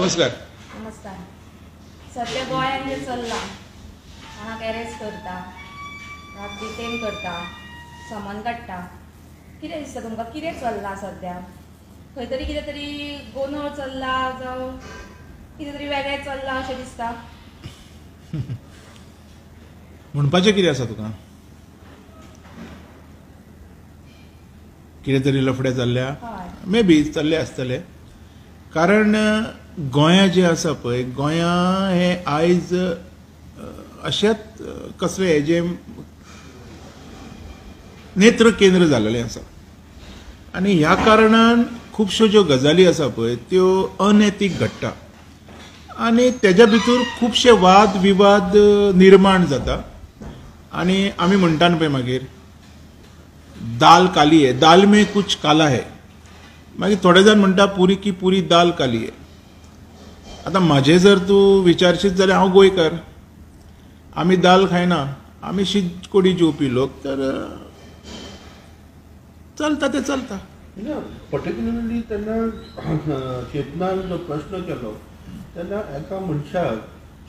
नमस्कार. नमस्कार. सध्या गोंयांत जे चल्लां, कोणाक अरेस्ट करता, कोणाक डिटेन करता, समन काडटा, कितें दिसता तुमकां? कितें चल्लां सध्या? खंय तरी कितें तरी गोंदळ चल्ला जावं कितें तरी वेगळें चल्लां अशें दिसता? म्हणपाचें कितें आसा तुका? कितें तरी लफडे चल्ल्या? हय. मे बी चल्ले आसतले. कारण गोंया जे आसा पळय, गोंया हे आयज अशेंच कसले हेजे नेत्र केंद्र जाल्लेलें आसा. आनी ह्या कारणान खुबश्यो ज्यो गजाली आसा पळय त्यो अनैतीक घडटा आनी तेज्या भितर खुबशे वाद विवाद निर्माण जाता. आनी आमी म्हणटा पळय मागीर दाल काली है, दाल में कुछ काला है. मागीर थोडे जाण म्हणटा पुरी की पुरी दाल काली है. आतां म्हाजें जर तूं विचारशीत जाल्यार हांव गोंयकार, आमी दाल खायना, आमी शीत कोडी जेवपी लोक, तर चलता ते चलता. पर्टिक्युलरली तेन्ना चेतनान जो प्रश्न केलो तेन्ना एका मनशाक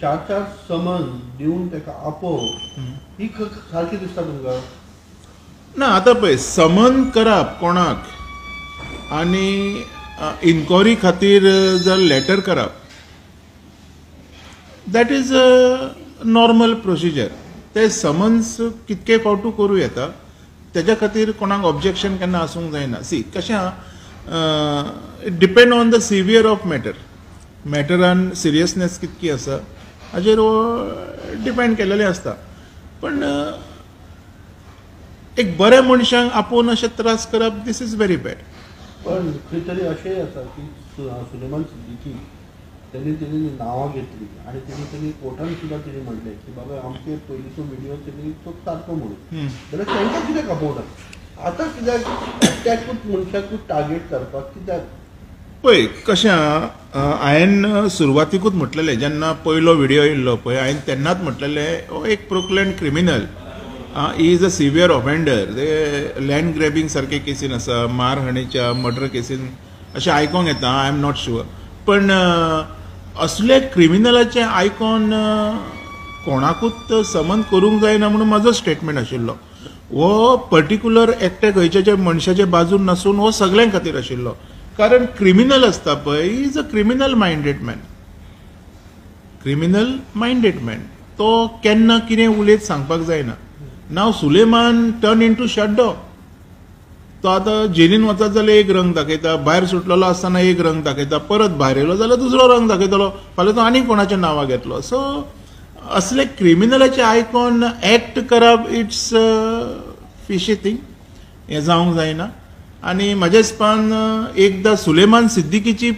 4 समन दिवन ताका आपोवप ही सारकी दिसता तुमकां? ना, आतां पळय, समन करप कोणाक आनी इन्क्वायरी खातीर जर लेटर करप, that is a normal procedure. ते समन्स कितके फावटू करूं येता, तेज्या खातीर कोणाक ऑब्जेक्शन केन्ना आसूंक जायना. सी कशें आहा, it depend on the severe of matter. मॅटरान सिरियसनेस कितकी आसा हाजेर डिपेंड केलेलें आसता. पण एक बऱ्या मनशांक आपोवन अशे त्रास करप, दीस इज व्हेरी बॅड. पण खंय तरी अशेंय आसा की सुलेमान सिद्दीकी तेणी नांवां घेतली आनी तेणी कोर्टान सुद्दां तेणी म्हणलें की बाबा आमचे पयलींचो व्हिडिओ तेणी तो सारको म्हणून. जाल्यार तांकां कित्याक आपोवना? आतां कित्याक एकट्याकूच मनशाकूच टार्गेट करपाक कित्याक? पळय कशें आहा, हांवें सुरवातीकूच म्हटलेलें, जेन्ना पयलो व्हिडिओ येयल्लो पळय, हांवें तेन्नाच म्हटलेलें हो एक proclaimed criminal, he is a severe offender. ते लँड ग्रॅबिंग सारके केसीन आसा, मारहाणेच्या मर्डर केसीन अशें आयकोंक येता. I am not sure. पण असले क्रिमिनलाचें आयकोन कोणाकूच समन करूंक जायना म्हणून म्हाजो स्टेटमेंट आशिल्लो. हो पर्टिक्युलर एकट्या खंयच्या मनशाचे बाजून नासून हो सगळ्यां खातीर आशिल्लो. कारण क्रिमिनल आसता पळय, he is a criminal minded man. Criminal minded man. तो केन्ना कितें उलयत सांगपाक जायना. Now Suleman turn into shadow. तो आतां जेलीन वचत जाल्यार एक रंग दाखयता, भायर सुटलेलो आसतना एक रंग दाखयता, परत भायर येयलो जाल्यार दुसरो रंग दाखयतलो, फाल्यां तो आनी कोणाचें नांवां घेतलो. सो असले क्रिमिनलाचे आयकॉन एक्ट करप, इट्स फिशी थिंग. हें जावंक जायना. आनी म्हाज्या हिसपान एकदां सुलेमान सिद्दीकीची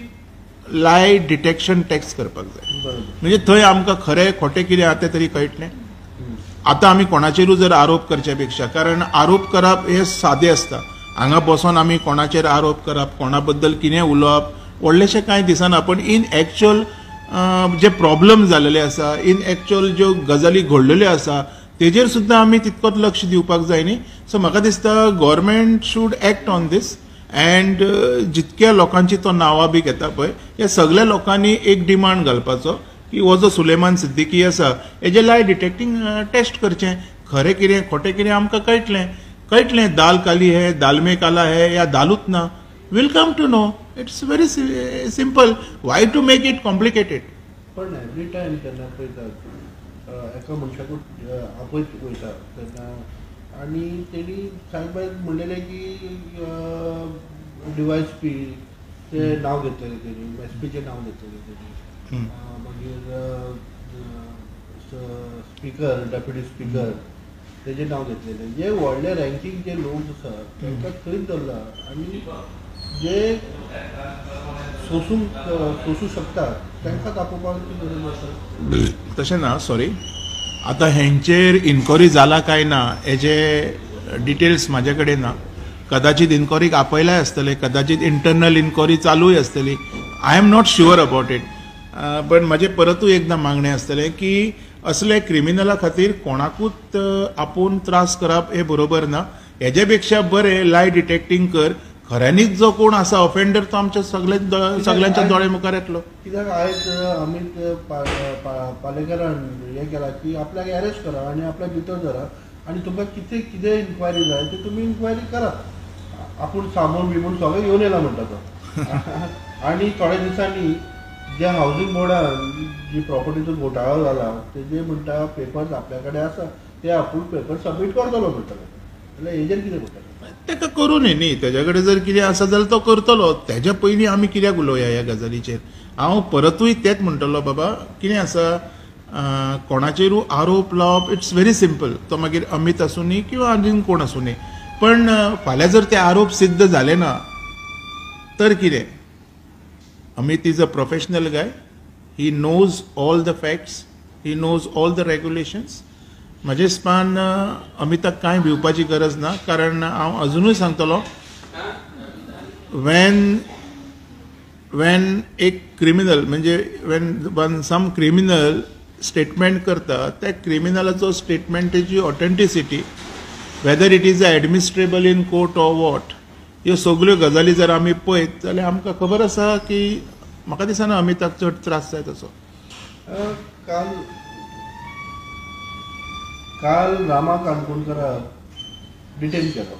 लाय डिटेक्शन टॅक्स करपाक जाय. म्हणजे थंय आमकां खरें खोटें कितें आहा तें तरी कळटलें. आतां आमी कोणाचेरूय जर आरोप करचे पेक्षा, कारण आरोप करप हें सादें आसता. हांगा बसून आमी कोणाचेर आरोप करप, कोणा बद्दल कितें उलोवप, व्हडलेशें कांय दिसना. पण इन एक्चुअल जे प्रॉब्लम जाल्लेले आसा, इन एक्चुअल ज्यो गजाली घडलेल्यो आसा, तेजेर सुद्दां आमी तितकोच लक्ष दिवपाक जाय न्ही. सो म्हाका दिसता government should act on this. And जितक्या लोकांची तो नांवां बी घेता पळय, ह्या सगळ्या लोकांनी एक डिमांड घालपाचो की हो जो सुलेमान सिद्दीकी आसा हेजे लाय डिटेक्टींग टेस्ट करचें. खरें कितें खोटें कितें आमकां कळटलें. दाल काली है, दाल में काला है, या दालूच ना. Will come to know. It's very simple. Why to make it complicated? पण एवरी टायम तेन्ना पळयतात एका मनशाकूच आपयत वयता तेन्ना आनी तेणी सांगपाक म्हणलेलें की DYSP ते नांव घेतलेलें तेणी, SPचें नांव घेतलेलें तेणी, मागीर स्पीकर, डेप्युटी स्पीकर तेजें नांव घेतलेलें. जे व्हडले रँकींग जे लोक आसा तांकां थंयच धरला आनी जे सोसूंक शकतात तांकां आपोवपाक गरज आसा. तशें ना, सॉरी. आतां हेंचेर इन्क्वायरी जाला काय ना हेजे डिटेल्स म्हाजे कडेन ना. कदाचित इन्क्वायरीक आपयलाय आसतले, कदाचित इंटरनल इन्क्वायरी चालूय आसतली. I am not sure about it. पण म्हाजें परतूय एकदां मागणें आसतलें की असले क्रिमिनला खातीर कोणाकूच आपोवन त्रास करप हें बरोबर ना. हेजे पेक्षा बरें लाय डिटेक्टींग कर. खऱ्यांनीच जो कोण आसा ऑफेंडर तो आमच्या सगळ्यांच्या दोळे मुखार येतलो. कित्याक आयज अमित पालेकरान हें केलां की आपल्याक अरेस्ट करा आनी आपल्या भितर धरा आनी तुमकां कितें इन्क्वायरी जाय ती तुमी इन्क्वायरी करा. आपूण सामोन बिमून सगळें घेवन येयला म्हणटा तो. आनी थोड्या दिसांनी ज्या हावजींग बोर्डान जी प्रॉपर्टीचो घोटाळो जाला तेजे म्हणटा पेपर्स आपल्या कडेन आसा ते आपूण पेपर सबमीट करतलो म्हणटाले. जाल्यार हेजेर कितें म्हणटाले तेका करू न्ही, तेज्या कडेन जर कितें आसा जाल्यार तो करतलो. तेज्या पयलीं आमी कित्याक उलोवया ह्या गजालीचेर. हांव परतूय तेच म्हणटलो बाबा कितें आसा कोणाचेरूय आरोप लावप इट्स व्हेरी सिंपल. तो मागीर अमित आसूं न्ही किंवा आनीक कोण आसूं न्ही. पण फाल्यां जर ते आरोप सिद्ध जाले ना तर कितें. Amit is a professional guy. He knows all the facts, he knows all the regulations. म्हजे हिसपान अमिताक कांय भिवपाची गरज ना. कारण हांव अजुनूय सांगतलो वेन एक क्रिमिनल म्हणजे वेन सम क्रिमिनल स्टेटमेंट करता त्या क्रिमिनलाचो स्टेटमेंटाची authenticity whether it is administrable in court or what ह्यो सगळ्यो गजाली जर आमी पळयत जाल्यार आमकां खबर आसा की म्हाका दिसना अमिताक चड त्रास जाय तसो. काल रामा काणकोणकराक डिटेन केलो.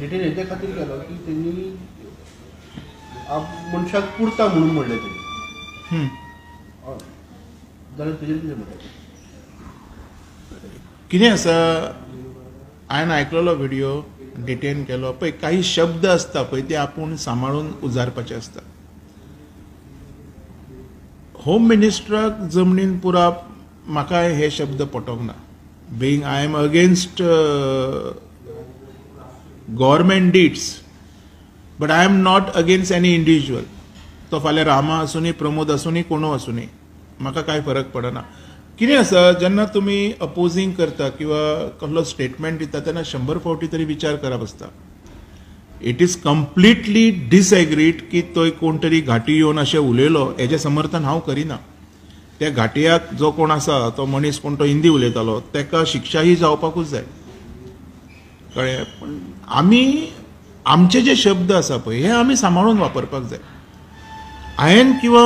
डिटेन हेचे खातीर केलो की तेणी मनशाक पुरता म्हणून म्हणलें तेणी. जाल्यार तेजेर कितें म्हणटा कितें आसा हांवें आयकलेलो व्हिडिओ डिटेन केलो पळय. काही शब्द आसता पळय ते आपूण सांबाळून उजारपाचे आसता. होम मिनिस्टराक जमनीन पुराप म्हाका हे शब्द पटोंक ना. Being I am against government डिड्स but I am not against any individual. तो फाल्यां रामा आसूं न्ही, प्रमोद आसूं न्ही, कोणू आसूं न्ही, म्हाका कांय फरक पडना. कितें आसा जेन्ना तुमी अपोजींग करता किंवा कसलो स्टेटमेंट दिता तेन्ना 100 फावटी तरी विचार करप आसता. इट इज कंप्लिटली डिसएग्रीड की तो कोण तरी घाटी येवन अशें उलयलो हेजें समर्थन हांव करिना. त्या घाटयाक जो कोण आसा तो मनीस कोण तो हिंदी उलयतालो तेका शिक्षा ही जावपाकूच जाय कळ्ळें. पण आमी आमचे जे शब्द आसा पळय हे आमी सांबाळून वापरपाक जाय. हांवें किंवा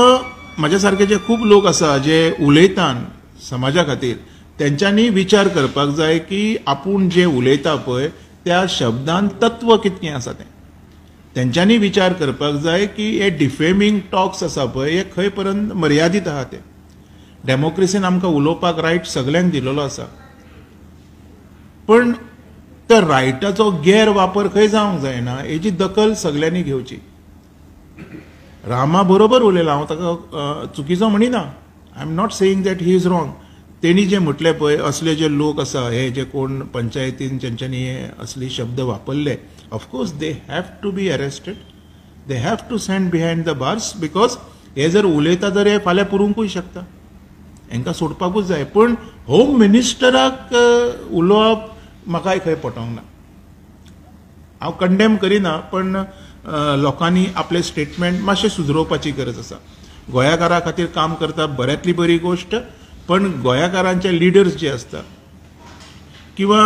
म्हाज्या सारके जे खूब लोक आसा जे उलयतात समाजा खातीर तेंच्यांनी विचार करपाक जाय की आपूण जे उलयता पळय त्या शब्दांत तत्व कितकें आसा तें. तेंच्यांनी विचार करपाक जाय की हे डिफेमींग टॉक्स आसा पळय हे खंय पर्यंत मर्यादीत आहा ते. डेमोक्रेसीन आमकां उलोवपाक रायट सगळ्यांक दिलेलो आसा पण त्या रायटाचो गैरवापर खंय जावंक जायना हेची दखल सगळ्यांनी घेवची. रामा बरोबर उलयला, हांव ताका चुकीचो म्हणिना. I am not saying that he is wrong. तेणी जे म्हटलें पळय असले जे लोक आसा हे जे कोण पंचायतीन जेंच्यांनी हे असले शब्द वापरले of course they have to be arrested. They have to send behind the bars because हे जर उलयता तर हे फाल्यां पुरूंकूय शकता. हांकां सोडपाकूच जाय. पण होम मिनिस्टराक उलोवप म्हाकाय खंय पटोंक ना. हांव कंडेम करिना पण लोकांनी आपले स्टेटमेंट मातशें सुदरोवपाची गरज आसा. गोंयाकारा खातीर काम करता बऱ्यांतली बरी गोश्ट पण गोंयाकारांचे लिडर्स जे आसता किंवा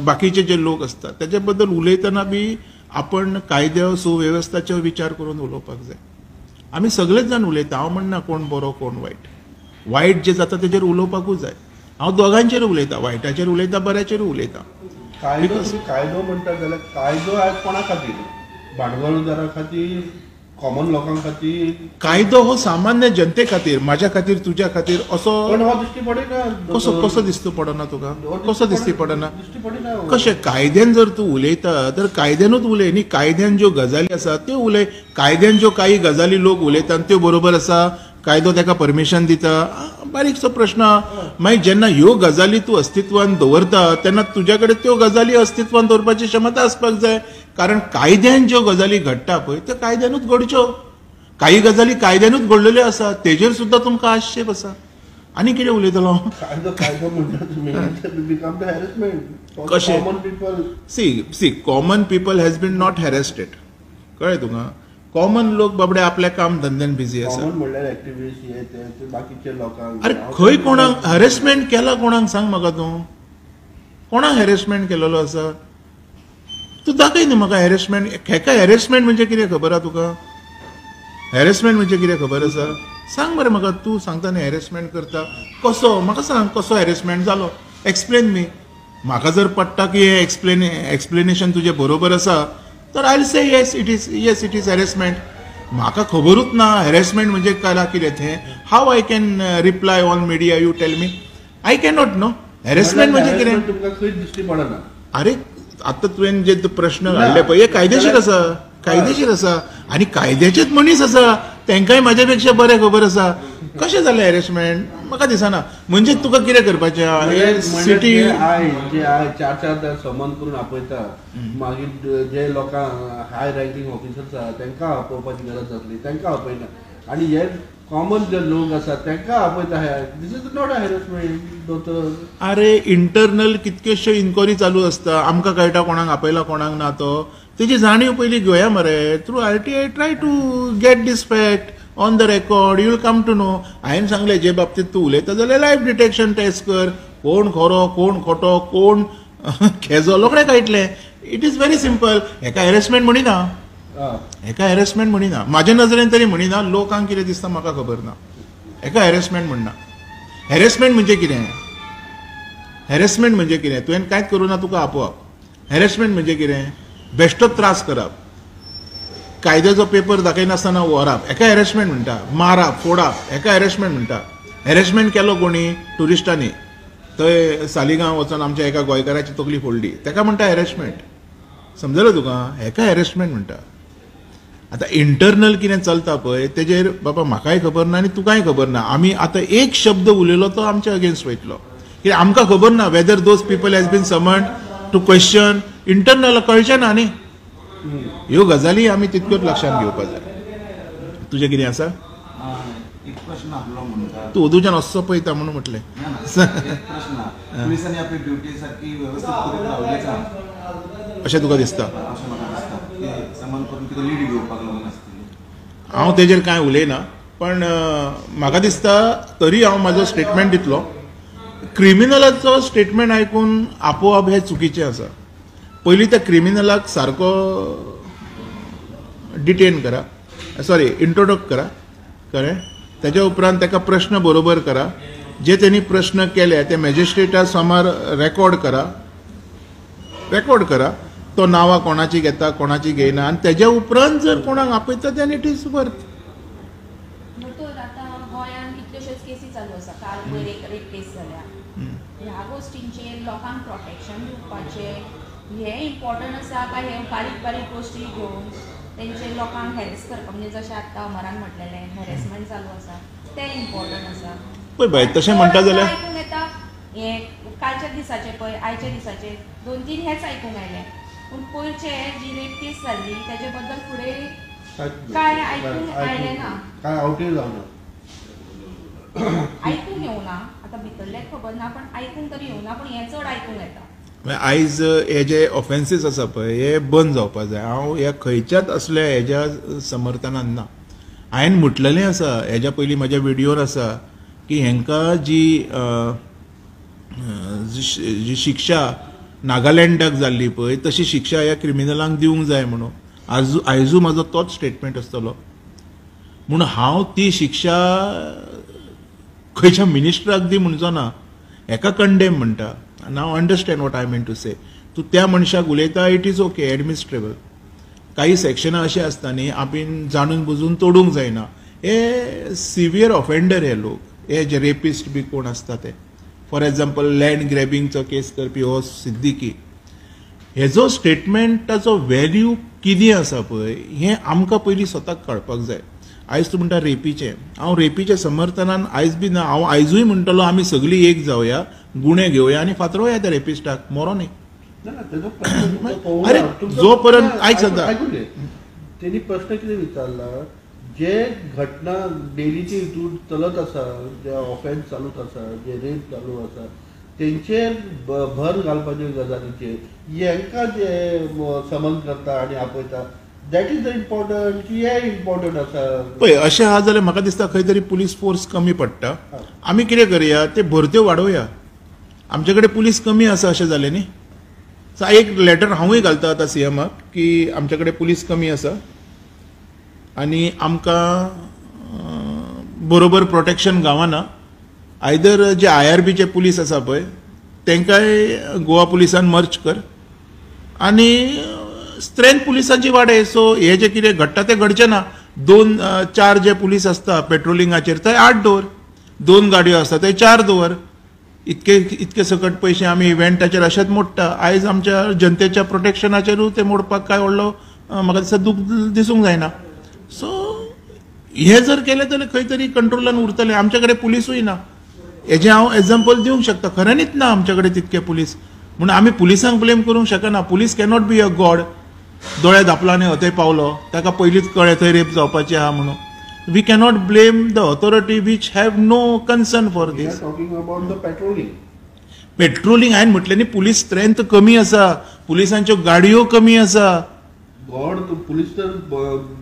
बाकीचे जे लोक असतात त्याच्या बद्दल उलयतना बी आपण कायद्या सुवेवस्थाचो विचार करून उलोवपाक जाय. आमी सगळेच जाण उलयता. हांव म्हणना कोण बरो कोण वायट. वायट जे जाता तेजेर उलोवपाकूच जाय. हांव दोगांचेर उलयता, वायटाचेर उलयता, बऱ्याचेर उलयता. कायदो म्हणटा जाल्यार कायदो आयज कोणा खातीर? भांडवलदारा खातीर, कॉमन लोकां खातीर? कायदो हो सामान्य जनते खातीर, म्हाज्या खातीर, तुज्या खातीर असो. पण हो दिश्टी पडना. कसो दिसतो पडना तुका? कसो दिसती पडना? दिश्टी पडना. कशें कायद्यान जर तूं उलयता तर कायद्यानूच उलय न्ही. कायद्यान ज्यो गजाली आसा त्यो उलय. कायद्यान ज्यो काही गजाली लोक उलयतात त्यो बरोबर आसा, कायदो ताका परमिशन दिता, बारीकसो प्रश्न. मागीर जेन्ना ह्यो गजाली तूं अस्तित्वान दवरता तेन्ना तुज्या कडेन त्यो गजाली अस्तित्वान दवरपाची क्षमता आसपाक जाय. कारण कायद्यान ज्यो गजाली घडटा पळय त्यो कायद्यानूच घडच्यो. काही गजाली कायद्यानूच घडलेल्यो आसा तेजेर सुद्दां तुमकां आक्षेप आसा. आनी कितें उलयतलो? कायदो म्हणटा तुमी बिकम द हॅरेसमेंट. कशें? Common people see common people has been not harassed. कळ्ळें तुका? कॉमन लोक बाबडे आपल्या काम धंद्यान बिझी आसा. कॉमन म्हणल्यार एक्टिव्हिस्ट हे ते बाकीचे लोकांक. अरे खंय कोणाक हॅरेसमेंट केला? कोणाक सांग म्हाका तूं. कोणाक हॅरेसमेंट केलेलो आसा? तूं दाखय न्ही म्हाका हॅरेसमेंट. हेका हॅरेसमेंट म्हणजे कितें खबर आहा तुका? हॅरेसमेंट म्हणजे कितें खबर आसा? सांग मरे म्हाका. तूं सांगता न्ही हॅरेसमेंट करता कसो, म्हाका सांग कसो हॅरेसमेंट जालो. Explain me. म्हाका जर पडटा की हे एक्सप्लेनेशन तुजें बरोबर आसा तर I will say yes it is harassment. म्हाका खबरूच ना हॅरेसमेंट म्हणजे काय कितें तें. How I can reply on media? You tell me. I cannot know harassment म्हणजे कितें. तुमकां खंयच दिश्टी पडना. अरे आता तुवें जे प्रश्न काडले पळय हे कायदेशीर आसा. कायदेशीर आसा आणि कायद्याचेच मनीस आसा. तांकांय म्हाज्या पेक्षा बरें खबर आसा. कशें जालें हॅरेसमेंट म्हाका दिसना. म्हणजे तुका कितें करपाचें आहा? हे सिटी जे आय चार समन करून आपयता मागीर जे लोकांक हाय रँकींग ऑफिसर्स आहा तांकां आपोवपाची गरज जातली, तांकां आपयना. आनी हे कॉमन जे लोक आसात तांकां आपयता. This is not a harassment दोतोर. अरे इंटरनल कितक्योश्यो इन्क्वायरी चालू आसता. आमकां कळटा कोणाक आपयला कोणाक ना तो. तेजी जाणीव पयलीं घेवया मरे. Through RTI try to get this fact on the record. You will come to know. हांवें सांगलें जे बाबतींत तूं उलयता जाल्यार लायव्ह डिटेक्शन टेस्ट कर. कोण खरो कोण खोटो कोण खेजो रोखडें कळटलें. It is very simple. हेका हॅरेसमेंट म्हणिना. हेका हॅरेसमेंट म्हणिना. म्हाज्या नजरेन तरी म्हणिना. लोकांक कितें दिसता म्हाका खबर ना. हेका हॅरेसमेंट म्हणना. हॅरेसमेंट म्हणजे कितें? हॅरेसमेंट म्हणजे कितें? तुवें कांयच करूं ना तुका आपोवप. हॅरेसमेंट म्हणजे कितें? बेश्टोच त्रास करप. कायद्याचो पेपर दाखयनासतना व्हरप हेका हॅरेसमेंट म्हणटा. मारप फोडप हेका हॅरेसमेंट म्हणटा. हॅरेसमेंट केलो कोणी? ट्युरिस्टांनी. थंय सालिगांव वचून आमच्या एका गोंयकाराची तकली फोडली. तेका म्हणटा हॅरेसमेंट. समजलो तुका? हेका हॅरेसमेंट म्हणटा. आतां इंटरनल कितें चलता पळय तेजेर बाबा म्हाकाय खबर ना आनी तुकाय खबर ना. आमी आतां एक शब्द उलयलो तो आमच्या अगेन्स्ट वयतलो. कित्याक आमकां खबर ना whether those people has been summoned to question. Internal कळचें ना न्ही. ह्यो गजाली आमी तितक्योच लक्षांत घेवपाक जाय. तुजें कितें आसा? एक प्रश्न आपलो म्हणटा. तूं ओदूच्यान असो पळयता म्हणून म्हटलें. एक प्रश्न पुलिसांनी आपली ड्युटी सारकी व्यवस्थीत करून रावलेच ना अशें तुका दिसता? अशें म्हाका दिसता. की समान करून कितें लीड घेवपाक लागून आसतली. हांव तेजेर कांय उलयना. पण म्हाका दिसता तरी हांव म्हाजो स्टेटमेंट दितलो. क्रिमिनलाचो स्टेटमेंट आयकून आपोवप हें चुकीचें आसा. पयलीं त्या क्रिमिनलाक सारको डिटेन करा. सॉरी इंट्रोडक्ट करा. कळ्ळें? तेज्या उपरांत ताका प्रश्न बरोबर करा. जे तेणी प्रश्न केले ते मॅजिस्ट्रेटा समोर रेकॉर्ड करा. तो नांवां कोणाची घेता कोणाची घेयना आनी तेज्या उपरांत जर कोणाक आपयता देन इट इज वर्थ. तर आतां गोंयांत कितल्योश्योच केसी चालू आसा. काल पयर एक रेप केस जाल्या. ह्या गोश्टींचेर लोकांक प्रोटेक्शन दिवपाचें हें इम्पॉर्टंट आसा काय हे बारीक बारीक गोश्टी घेवन तेंचे लोकांक हॅरेस करप म्हणजे जशें आतां अमरान म्हटलेलें हॅरेसमेंट चालू आसा तें इम्पॉर्टंट आसा. पळय बाय तशें म्हणटा जाल्यार आयकूंक येता हे कालच्या दिसाचे पळय आयच्या दिसाचे 2-3 हेच आयकूंक आयले. पूण पयरचे जी रेप केस जाल्ली तेजे बद्दल फुडें काय आयकूंक आयलें ना. काय आउटूय जावना. आयकूंक येवना. आतां भितरलें खबर ना पण आयकूंक तरी येवना. पूण हें चड आयकूंक येता. आयज हे जे ऑफेन्सीस आसा पळय हे बंद जावपाक जाय. हांव ह्या खंयच्याच असल्या हेज्या समर्थनान ना. हांवें म्हटलेलें आसा हेज्या पयलीं म्हाज्या व्हिडियोर आसा की हेंकां जी शिक्षा नागालँडाक जाल्ली पळय तशी शिक्षा ह्या क्रिमिनलांक दिवंक जाय म्हणून. आयजू म्हाजो तोच स्टेटमेंट आसतलो. म्हूण हांव ती शिक्षा खंयच्या मिनिस्टराक दी म्हणचो ना. हेका कंडेम म्हणटा. Now understand what I mean to say. तूं त्या मनशाक उलयता इट इज ओके एडमिनिस्ट्रेबल. काही सेक्शनां अशी आसता न्ही आमी जाणून बुजून तोडूंक जायना. हे सिवियर ऑफेंडर हे लोक. हे जे रेपिस्ट बी कोण आसता ते. फॉर एग्जाम्पल लँड ग्रॅबिंगचो केस करपी हो सिद्दीकी. हेजो स्टेटमेंटाचो व्हॅल्यू कितें आसा पळय हें आमकां पयलीं स्वताक कळपाक जाय. आयज तूं म्हणटा रेपीचें. हांव रेपीच्या समर्थनान आयज बी ना. हांव आयजूय म्हणटलो आमी सगळीं एक जावया गुणे घेवया आनी फातरोवया त्या रेपिस्टाक. मरो न्ही. अरे जो पर्यंत आयक सद्दां त्यांनी प्रश्न कितें विचारला जे घटना डेलीचे हितून चलत आसा जे ऑफेन्स चालूच आसा जे रेप चालू आसा तेंचेर भर घालपाच्यो गजालीचेर हेंकां जे समन करता आनी आपयता दॅट इज द इम्पॉर्टंट की हे इम्पॉर्टंट आसा. पळय अशें आहा जाल्यार म्हाका दिसता खंय तरी पुलीस फोर्स कमी पडटा. आमी कितें करया ते भरत्यो वाडोवया. आमचे कडेन पुलीस कमी आसा अशें जालें न्ही. सो एक लेटर हांवूय घालता आतां सीएमाक की आमचे कडेन पुलीस कमी आसा आनी आमकां बरोबर प्रोटेक्शन गावना. आयदर जे IRBचे पुलीस आसा पळय तेंकाय गोवा पुलिसान मर्ज कर आनी स्ट्रेंथ पुलिसांची वाडय. सो हे जे कितें घडटा तें घडचें ना. 2-4 जे पुलीस आसता पेट्रोलिंगाचेर थंय 8 दवर, 2 गाडयो आसता थंय 4 दवर. इतके सकट पयशे आमी इव्हेंटाचेर अशेंच मोडटा. आयज आमच्या जनतेच्या प्रोटेक्शनाचेरूय ते मोडपाक काय व्हडलो म्हाका दिसता दूख दिसूंक जायना. सो हे जर केलें जाल्यार खंय तरी कंट्रोलान उरतलें. आमचे कडेन पुलिसूय ना. हेजें हांव एग्जाम्पल दिवंक शकता. खऱ्यांनीच ना आमचे कडेन तितके पुलीस. म्हणून आमी पुलिसांक ब्लेम करूंक शकना. Police cannot be a God. दोळे धापलांनी थंय पावलो ताका पयलींच कळ्ळें थंय रेप जावपाचें आहा म्हणून. We cannot blame the authority which have no concern for we are this. Talking about the patrolling. Patrolling हांवें म्हटलें न्ही पुलीस स्ट्रेंथ कमी आसा, पुलिसांच्यो गाडयो कमी आसा. गॉड पुलीस तर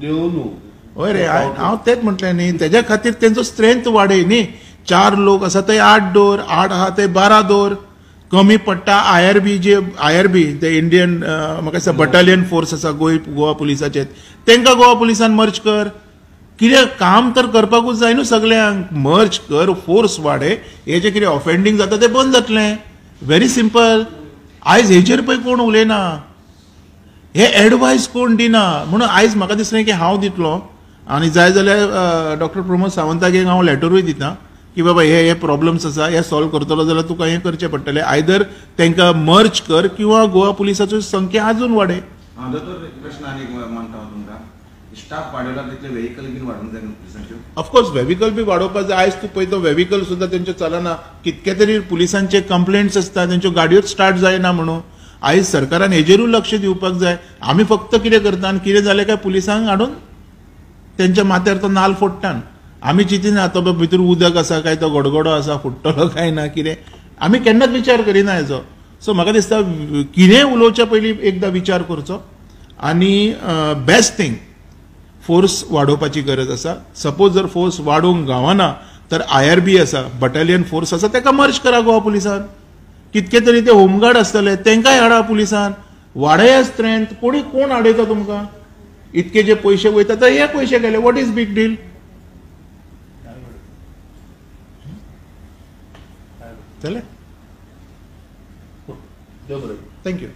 देव न्हू. होय रे हांव तेच म्हटलें न्ही. तेज्या खातीर तेंचो स्ट्रेंथ वाडय न्ही. 4 लोक आसा थंय 8 दवर, 8 आहा थंय 12 दवर. कमी पडटा IRB ते इंडियन म्हाका दिसता बटालियन फोर्स आसा गोवा पुलिसाचे तेंकां गोवा पुलिसान मर्ज कर. कितें काम तर करपाकूच जाय न्हू सगळ्यांक. मर्ज कर, फोर्स वाडय. हे जे कितें ऑफेंडिंग जाता तें बंद जातलें. Very simple. आयज हेचेर पळय कोण उलयना. हे एडवायस कोण दिना. म्हणून आयज म्हाका दिसलें की हांव दितलो आनी जाय जाल्यार डॉक्टर प्रमोद सावंताक एक हांव लेटरूय दिता की बाबा हे प्रॉब्लम्स आसा हे सॉल्व करतलो जाल्यार तुका हें करचें पडटलें. आयदर तांकां मर्ज कर किंवा गोवा पुलिसाची संख्या अजून वाडय. दोतोर प्रश्न आनी मानता हांव तुमकां. स्टाफ वाडयला तितले व्हेकल बीन वाडोवंक जाय पुलिसांच्यो. ऑफकोर्स व्हेविकल बी वाडोवपाक जाय. आयज तूं पळयतो व्हेविकल सुद्दां तेंच्यो चलना. कितके तरी पुलिसांचे कंप्लेंट्स आसता तेंच्यो गाडयोच स्टार्ट जायना म्हणून. आयज सरकारान हेजेरूय लक्ष दिवपाक जाय. आमी फक्त कितें करता आनी कितें जालें काय पुलिसांक हाडून तेंच्या माथ्यार तो नाल फोडटा. आमी चिंतिना तो भितर उदक आसा काय तो गडगडो आसा फुट्टलो काय ना कितें. आमी केन्नाच विचार करिना हेजो. सो म्हाका दिसता कितेंय उलोवच्या पयलीं एकदां विचार करचो आनी बेस्ट थिंग फोर्स वाडोवपाची गरज आसा. सपोज जर फोर्स वाडोवंक गावना तर IRB आसा, बटालियन फोर्स आसा तेका मर्ज करा गोवा पुलिसान. कितके तरी ते होमगार्ड आसतले तेंकाय हाडा पुलिसान. वाडया स्ट्रेंथ. कोण आडयता तुमकां. इतके जे पयशे वयता तर हे पयशे गेले. What is big deal. जालें. देव बरें. थँक्यू.